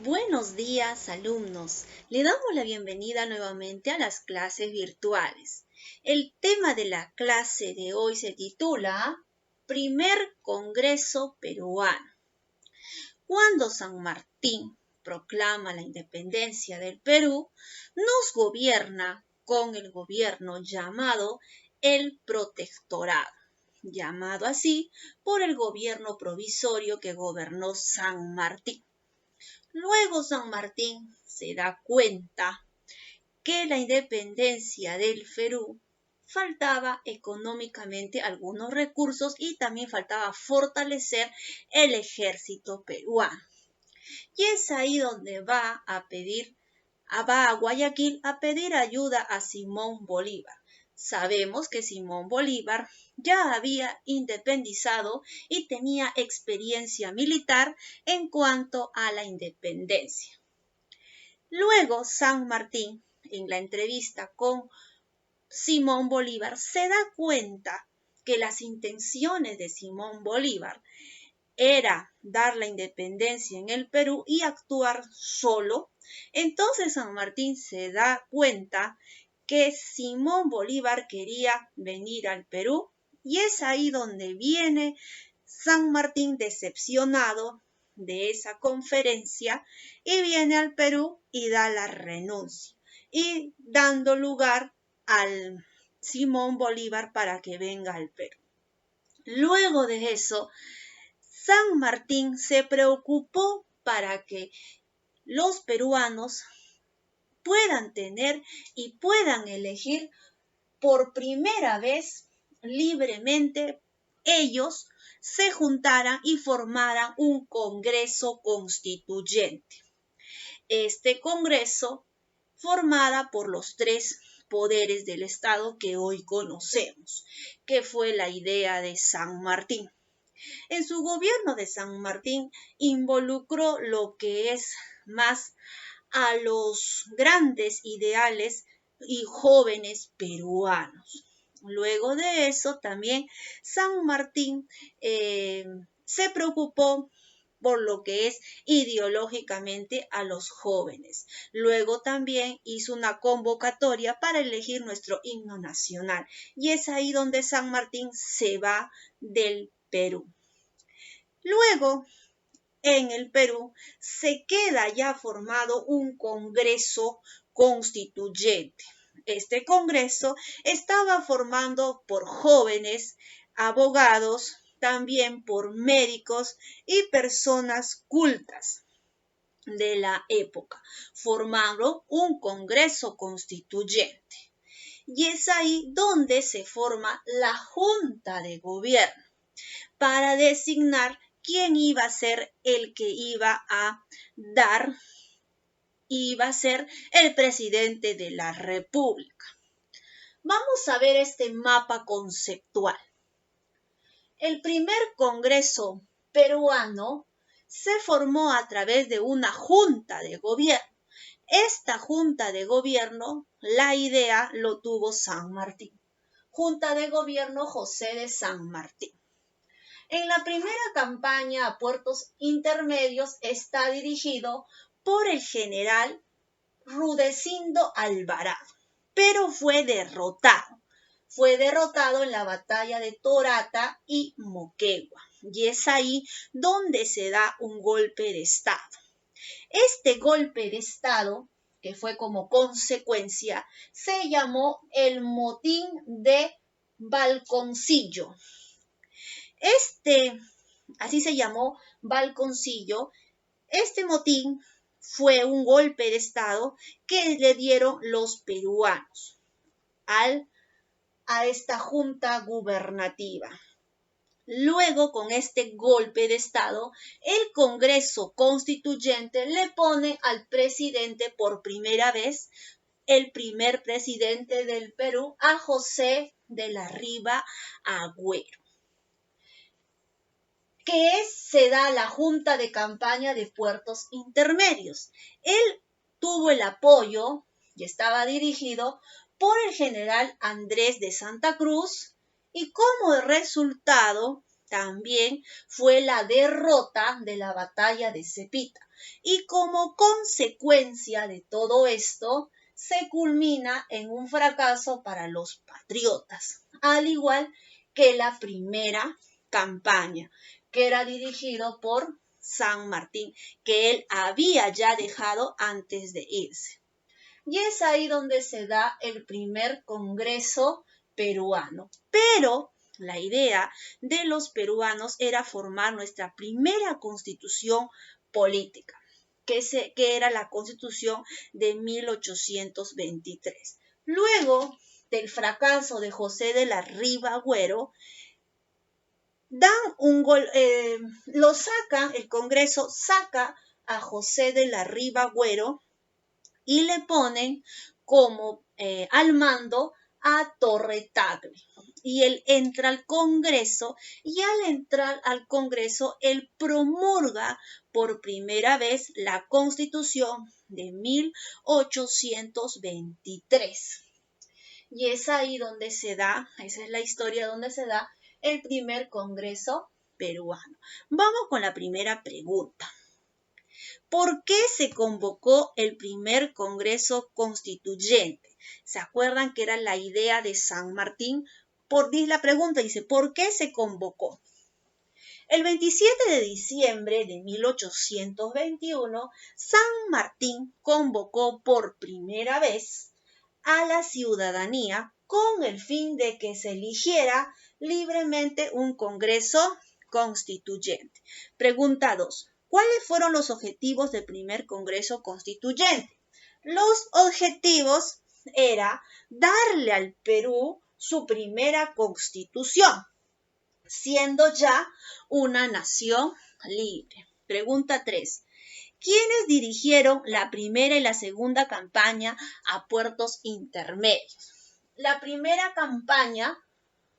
Buenos días, alumnos. Le damos la bienvenida nuevamente a las clases virtuales. El tema de la clase de hoy se titula Primer Congreso Peruano. Cuando San Martín proclama la independencia del Perú, nos gobierna con el gobierno llamado el Protectorado, llamado así por el gobierno provisorio que gobernó San Martín. Luego San Martín se da cuenta que la independencia del Perú faltaba económicamente algunos recursos y también faltaba fortalecer el ejército peruano. Y es ahí donde va a Guayaquil a pedir ayuda a Simón Bolívar. Sabemos que Simón Bolívar ya había independizado y tenía experiencia militar en cuanto a la independencia. Luego, San Martín, en la entrevista con Simón Bolívar, se da cuenta que las intenciones de Simón Bolívar era dar la independencia en el Perú y actuar solo. Entonces San Martín se da cuenta que Simón Bolívar quería venir al Perú y es ahí donde viene San Martín decepcionado de esa conferencia y viene al Perú y da la renuncia y dando lugar al Simón Bolívar para que venga al Perú. Luego de eso, San Martín se preocupó para que los peruanos puedan tener y puedan elegir por primera vez libremente, ellos se juntaran y formaran un Congreso Constituyente. Este Congreso formada por los tres poderes del Estado que hoy conocemos, que fue la idea de San Martín. En su gobierno de San Martín involucró lo que es más a los grandes ideales y jóvenes peruanos. Luego de eso también San Martín se preocupó por lo que es ideológicamente a los jóvenes. Luego también hizo una convocatoria para elegir nuestro himno nacional y es ahí donde San Martín se va del Perú. Luego, en el Perú, se queda ya formado un Congreso Constituyente. Este Congreso estaba formado por jóvenes, abogados, también por médicos y personas cultas de la época. Formaron un Congreso Constituyente. Y es ahí donde se forma la Junta de Gobierno para designar quién iba a ser el que iba a ser el presidente de la República. Vamos a ver este mapa conceptual. El primer Congreso peruano se formó a través de una junta de gobierno. Esta junta de gobierno, la idea lo tuvo San Martín. Junta de gobierno José de San Martín. En la primera campaña a puertos intermedios está dirigido por el general Rudecindo Alvarado, pero fue derrotado. Fue derrotado en la batalla de Torata y Moquegua, y es ahí donde se da un golpe de Estado. Este golpe de Estado, que fue como consecuencia, se llamó el Motín de Balconcillo. Así se llamó Balconcillo. Este motín fue un golpe de Estado que le dieron los peruanos a esta junta gubernativa. Luego, con este golpe de Estado, el Congreso Constituyente le pone al presidente por primera vez, el primer presidente del Perú, a José de la Riva Agüero. Se da la Junta de Campaña de Puertos Intermedios. Él tuvo el apoyo y estaba dirigido por el general Andrés de Santa Cruz y como resultado también fue la derrota de la batalla de Cepita. y como consecuencia de todo esto, se culmina en un fracaso para los patriotas, al igual que la primera campaña, que era dirigido por San Martín, que él había ya dejado antes de irse. Y es ahí donde se da el primer Congreso peruano. Pero la idea de los peruanos era formar nuestra primera constitución política, que era la Constitución de 1823. Luego del fracaso de José de la Riva Agüero, el Congreso saca a José de la Riva Agüero y le ponen como al mando a Torre Tagle. Y él entra al Congreso y al entrar al Congreso, él promulga por primera vez la Constitución de 1823. Y es ahí donde se da, esa es la historia donde se da el primer Congreso peruano. Vamos con la primera pregunta. ¿Por qué se convocó el primer Congreso Constituyente? ¿Se acuerdan que era la idea de San Martín? La pregunta dice, ¿por qué se convocó? El 27 de diciembre de 1821, San Martín convocó por primera vez a la ciudadanía con el fin de que se eligiera libremente un Congreso Constituyente. Pregunta 2. ¿Cuáles fueron los objetivos del primer Congreso Constituyente? Los objetivos era darle al Perú su primera constitución, siendo ya una nación libre. Pregunta 3. ¿Quiénes dirigieron la primera y la segunda campaña a puertos intermedios? La primera campaña,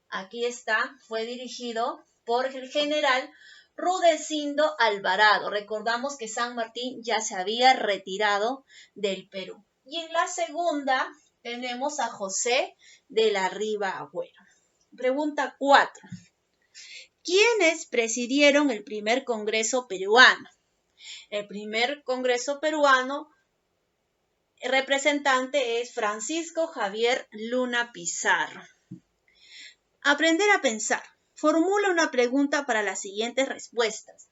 aquí está, fue dirigido por el general Rudecindo Alvarado. Recordamos que San Martín ya se había retirado del Perú. Y en la segunda tenemos a José de la Riva Agüero. Pregunta 4. ¿Quiénes presidieron el primer Congreso peruano? El primer Congreso peruano, el representante es Francisco Javier Luna Pizarro. Aprender a pensar. Formula una pregunta para las siguientes respuestas.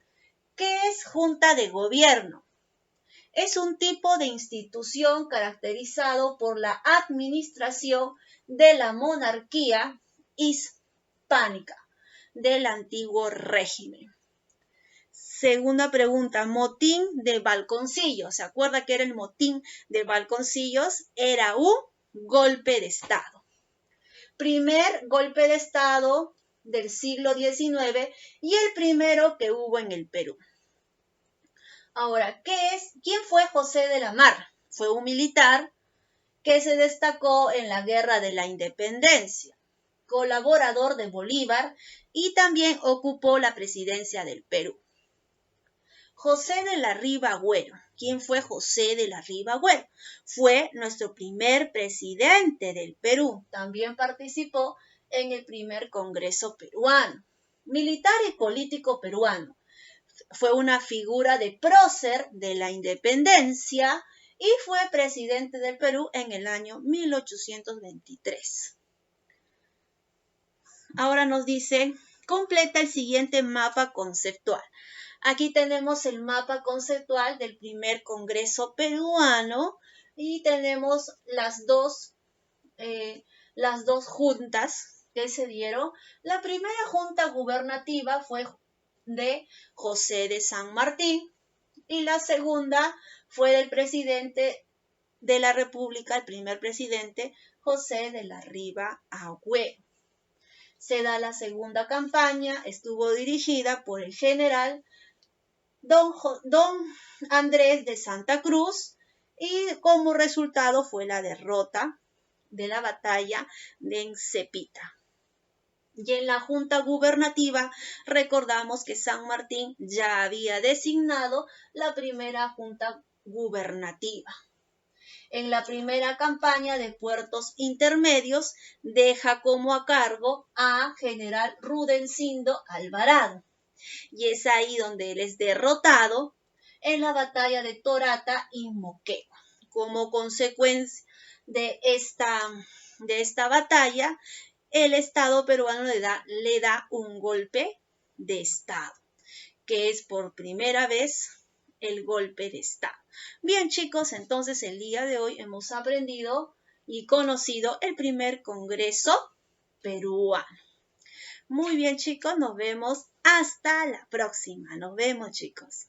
¿Qué es Junta de Gobierno? Es un tipo de institución caracterizado por la administración de la monarquía hispánica del antiguo régimen. Segunda pregunta, motín de Balconcillos. ¿Se acuerda que era el motín de Balconcillos? Era un golpe de Estado. Primer golpe de Estado del siglo XIX y el primero que hubo en el Perú. Ahora, ¿quién fue José de la Mar? Fue un militar que se destacó en la Guerra de la Independencia, colaborador de Bolívar y también ocupó la presidencia del Perú. José de la Riva Agüero. ¿Quién fue José de la Riva Agüero? Fue nuestro primer presidente del Perú. También participó en el primer Congreso peruano. Militar y político peruano. Fue una figura de prócer de la independencia y fue presidente del Perú en el año 1823. Ahora nos dice, completa el siguiente mapa conceptual. Aquí tenemos el mapa conceptual del primer Congreso peruano y tenemos las dos juntas que se dieron. La primera junta gubernativa fue de José de San Martín y la segunda fue del presidente de la República, el primer presidente, José de la Riva Agüero. Se da la segunda campaña, estuvo dirigida por el general Don Andrés de Santa Cruz y como resultado fue la derrota de la batalla de Cepita. Y en la Junta Gubernativa recordamos que San Martín ya había designado la primera Junta Gubernativa. En la primera campaña de puertos intermedios deja como a cargo a general Rudecindo Alvarado. Y es ahí donde él es derrotado en la batalla de Torata y Moquegua. Como consecuencia de esta batalla, el Estado peruano le da un golpe de Estado, que es por primera vez el golpe de Estado. Bien, chicos, entonces el día de hoy hemos aprendido y conocido el primer Congreso peruano. Muy bien, chicos, nos vemos hasta la próxima. Nos vemos, chicos.